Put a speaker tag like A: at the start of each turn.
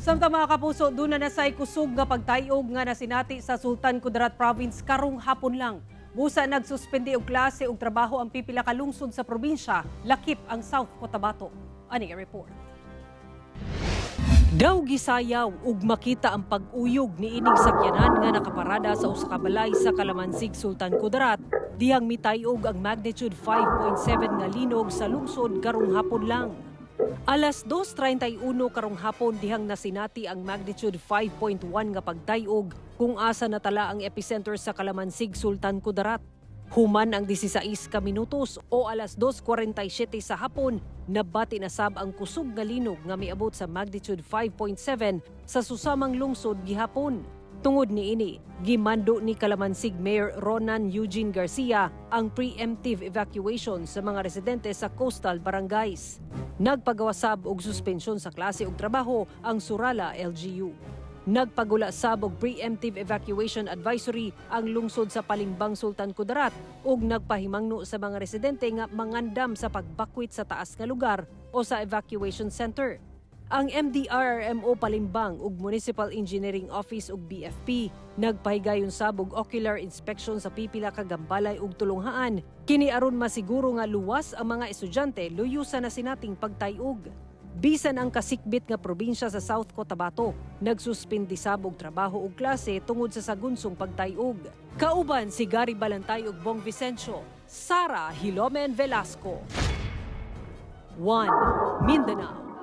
A: Samtang mga kapuso, doon na nasay kusog nga pagtayog nga nasinati sa Sultan Kudarat Province karong hapon lang. Busa nagsuspende og klase ug trabaho ang pipila ka lungsod sa probinsya, lakip ang South Cotabato. Ani report. Daw gisayaw ug makita ang pag-uyog ni ining sakyanan nga nakaparada sa usa ka balay sa Kalamansig, Sultan Kudarat, dihang mitayog ang magnitude 5.7 nga linog sa lungsod karong hapon lang. Alas 2:31 karong hapon dihang nasinati ang magnitude 5.1 nga pagtayog kung asa natala ang epicenter sa Kalamansig, Sultan Kudarat. Human ang 16 ka minutos o alas 2:47 sa hapon, nabati na sab ang kusog nga linog nga miabot sa magnitude 5.7 sa susamang lungsod gihapon. Tungod niini, gimando ni Kalamansig Mayor Ronan Eugene Garcia ang preemptive evacuation sa mga residente sa coastal barangays. Nagpagawasab og suspensyon sa klase ug trabaho ang Surala LGU. Nagpagula sab og preemptive evacuation advisory ang lungsod sa Palimbang, Sultan Kudarat ug nagpahimangno sa mga residente nga mangandam sa pagbakwit sa taas nga lugar o sa evacuation center. Ang MDRRMO Palimbang ug Municipal Engineering Office ug BFP nagpahigayon sab og ocular inspection sa pipila ka gambalay ug tulonghaan kini aron masiguro nga luwas ang mga estudyante luyusan na sinating pagtayog. Bisan ang kasikbit nga probinsya sa South Cotabato, nagsuspindi sab og trabaho ug klase tungod sa sagunsong pagtayog. Kauban si Gary Balantay ug Bong Vicencio, Sara Hilomen Velasco. 1 Mindanao.